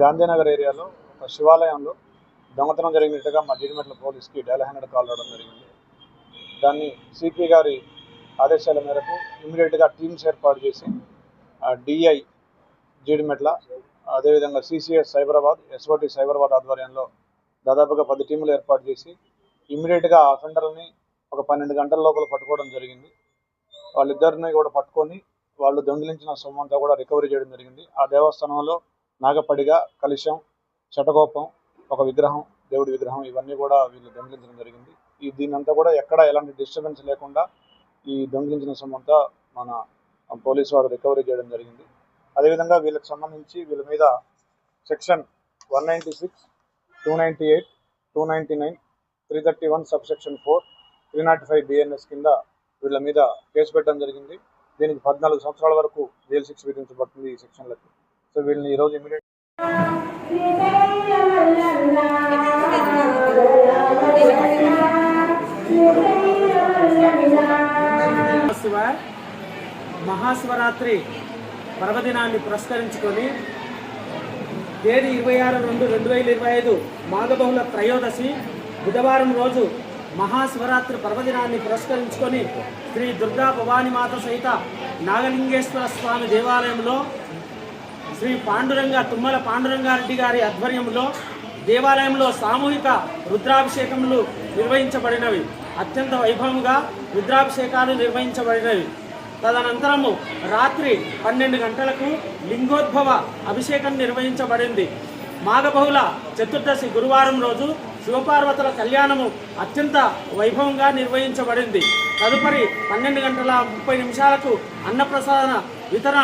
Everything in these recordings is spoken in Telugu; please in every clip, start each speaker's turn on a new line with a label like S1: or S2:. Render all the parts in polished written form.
S1: గాంధీనగర్ ఏరియాలో ఒక శివాలయంలో దొంగతనం జరిగినట్టుగా మా జీడిమెట్ల పోలీస్కి డయల్ 100 కాల్ రావడం జరిగింది. దాన్ని సిపి గారి ఆదేశాల మేరకు ఇమీడియట్గా టీమ్స్ ఏర్పాటు చేసి డిఐ జీడిమెట్ల, అదేవిధంగా సిసిఎస్ సైబరాబాద్, ఎస్ఓటి సైబరాబాద్ ఆధ్వర్యంలో దాదాపుగా 10 టీములు ఏర్పాటు చేసి ఇమీడియట్గా అఫెండర్లని ఒక 12 గంటల లోపల పట్టుకోవడం జరిగింది. వాళ్ళిద్దరిని కూడా పట్టుకొని వాళ్ళు దొంగిలించిన సొమ్మంతా కూడా రికవరీ చేయడం జరిగింది. ఆ దేవస్థానంలో నాగపడిగ, కలుషం, శటకోపం, ఒక విగ్రహం, దేవుడి విగ్రహం, ఇవన్నీ కూడా వీళ్ళు దొంగిలించడం జరిగింది. దీనంతా కూడా ఎక్కడ ఎలాంటి డిస్టర్బెన్స్ లేకుండా ఈ దొంగిలించిన సొమ్మంతా మన పోలీసు వారు రికవరీ చేయడం జరిగింది. అదేవిధంగా వీళ్ళకి సంబంధించి వీళ్ళ మీద సెక్షన్ 196, 298, 299, 331 సబ్సెక్షన్ 4, 305 BNS కింద వీళ్ళ మీద కేసు పెట్టడం జరిగింది. దీనికి 14 సంవత్సరాల వరకు జైలు శిక్ష విధించబడుతుంది ఈ సెక్షన్లకి. సో వీళ్ళని ఈరోజు ఇమీడియట్
S2: మహాశివరాత్రి పర్వదినాన్ని పురస్కరించుకొని తేదీ 26/2/2025 మాఘబహుళ త్రయోదశి బుధవారం రోజు మహాశివరాత్రి పర్వదినాన్ని పురస్కరించుకొని శ్రీ దుర్గా భవానీమాత సహిత నాగలింగేశ్వర స్వామి దేవాలయంలో శ్రీ తుమ్మల పాండురంగారెడ్డి గారి ఆధ్వర్యంలో దేవాలయంలో సామూహిక రుద్రాభిషేకములు నిర్వహించబడినవి. అత్యంత వైభవంగా రుద్రాభిషేకాలు నిర్వహించబడినవి. తదనంతరము రాత్రి 12 గంటలకు లింగోద్భవ అభిషేకం నిర్వహించబడింది. మాఘబహుళ చతుర్దశి గురువారం రోజు శివపార్వతుల కళ్యాణము అత్యంత వైభవంగా నిర్వహించబడింది. తదుపరి 12:30 అన్నప్రసాద వితరణ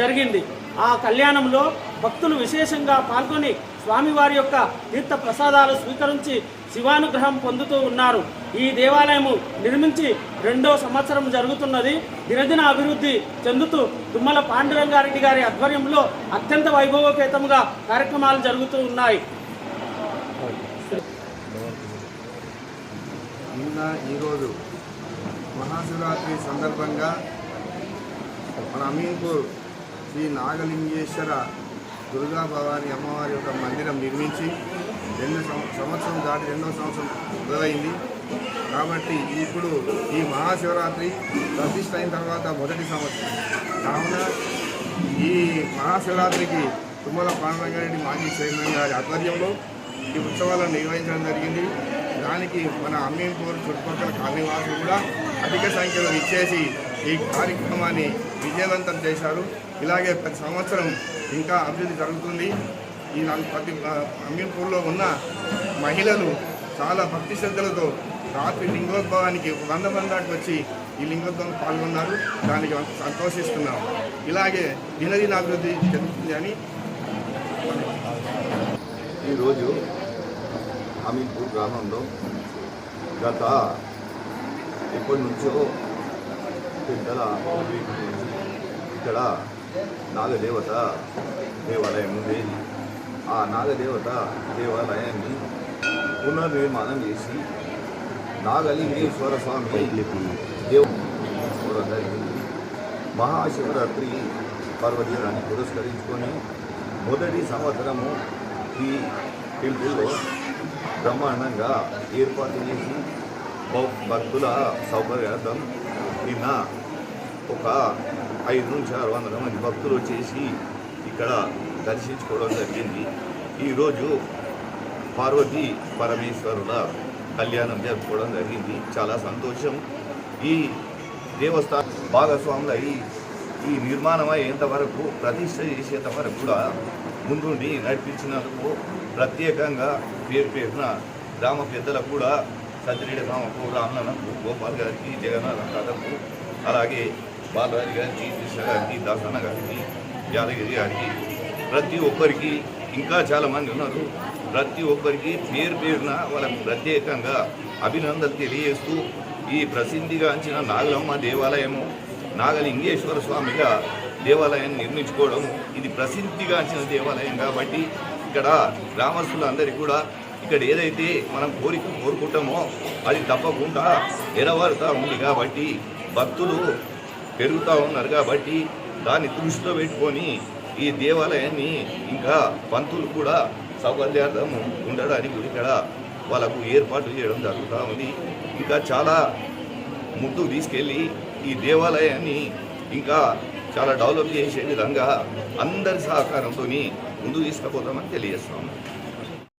S2: జరిగింది. ఆ కళ్యాణంలో భక్తులు విశేషంగా పాల్గొని స్వామివారి యొక్క తీర్థ ప్రసాదాలు స్వీకరించి శివానుగ్రహం పొందుతూ ఉన్నారు. ఈ దేవాలయము నిర్మించి 2వ సంవత్సరం జరుగుతున్నది. దినదిన అభివృద్ధి చెందుతూ తుమ్మల పాండురంగారెడ్డి గారి ఆధ్వర్యంలో అత్యంత వైభవపేతంగా కార్యక్రమాలు జరుగుతూ ఉన్నాయి.
S3: ఈరోజు మహాశివరాత్రి సందర్భంగా మన అమీన్పూర్ శ్రీ నాగలింగేశ్వర దుర్గా భవాని అమ్మవారి యొక్క మందిరం నిర్మించి 2 సంవత్సరం దాటి 2వ సంవత్సరం మొదలైంది. కాబట్టి ఇప్పుడు ఈ మహాశివరాత్రి ప్రతిష్ఠ అయిన తర్వాత మొదటి సంవత్సరం కావున ఈ మహాశివరాత్రికి తుమ్మల పాండురంగారెడ్డి మాజీ చైర్మన్ గారి ఆధ్వర్యంలో ఈ ఉత్సవాలను నిర్వహించడం జరిగింది. దానికి మన అమీన్పూర్ చుట్టుపక్కల కాలనీవాసులు కూడా అధిక సంఖ్యలో ఇచ్చేసి ఈ కార్యక్రమాన్ని విజయవంతం చేశారు. ఇలాగే ప్రతి సంవత్సరం ఇంకా అభివృద్ధి జరుగుతుంది. ఈ ప్రతి అమీన్పూర్లో ఉన్న మహిళలు చాలా భక్తి శ్రద్ధలతో రాత్రి లింగోద్భవానికి 100 మంది దాటి వచ్చి ఈ లింగోద్భవం పాల్గొన్నారు. దానికి సంతోషిస్తున్నాం. ఇలాగే దినదిన అభివృద్ధి చెందుతుంది అని
S4: ఈరోజు అమీన్పూర్ గ్రామంలో గత ఎప్పటి నుంచో పెద్దల ఇక్కడ నాగదేవత దేవాలయం ఉంది. ఆ నాగదేవత దేవాలయాన్ని పునర్నిర్మాణం చేసి నాగలింగేశ్వర స్వామి దేవుడు మహాశివరాత్రి పర్వదినాన్ని పురస్కరించుకొని మొదటి సంవత్సరము ఈ టెంపుల్లో బ్రహ్మాండంగా ఏర్పాటు చేసి భక్తుల సౌకర్యార్థం నిన్న ఒక 500 నుంచి 600 మంది భక్తులు వచ్చేసి ఇక్కడ దర్శించుకోవడం జరిగింది. ఈరోజు పార్వతీ పరమేశ్వరుల కళ్యాణం జరుపుకోవడం జరిగింది. చాలా సంతోషం. ఈ దేవస్థానం భాగస్వాములు ఈ నిర్మాణం అయ్యేంతవరకు ప్రతిష్ట చేసేంత వరకు కూడా ముందుండి నడిపించినందుకు ప్రత్యేకంగా పేరున గ్రామ పెద్దలకు కూడా సత్యరెడ్డి రామకు, రామన్నకు, గోపాల్ గారికి, జగన్నాథ కథకు, అలాగే బాలరాజు గారికి, కృష్ణ గారికి, దాసన్న గారికి, యాదగిరి గారికి, ప్రతి ఒక్కరికి ఇంకా చాలామంది ఉన్నారు. ప్రతి ఒక్కరికి పేరున వాళ్ళకు ప్రత్యేకంగా అభినందనలు తెలియజేస్తూ ఈ ప్రసిద్ధిగాంచిన నాగలమ్మ దేవాలయము నాగలింగేశ్వర స్వామిగా దేవాలయాన్ని నిర్మించుకోవడం ఇది ప్రసిద్ధిగాంచిన దేవాలయం కాబట్టి ఇక్కడ గ్రామస్తులందరికీ కూడా ఇక్కడ ఏదైతే మనం కోరుకుంటామో అది తప్పకుండా నెరవేరుతూ ఉంది. కాబట్టి భక్తులు పెరుగుతూ ఉన్నారు కాబట్టి దాన్ని దృష్టిలో పెట్టుకొని ఈ దేవాలయాన్ని ఇంకా పంతులు కూడా సౌకర్యార్థం ఉండడానికి ఇక్కడ వాళ్ళకు ఏర్పాటు చేయడం జరుగుతూ ఉంది. ఇంకా చాలా ముందుకు తీసుకెళ్ళి ఈ దేవాలయాన్ని ఇంకా చాలా డెవలప్ చేసే విధంగా అందరి సహకారంతో ముందుకు తీసుకుపోతామని తెలియజేస్తున్నాము.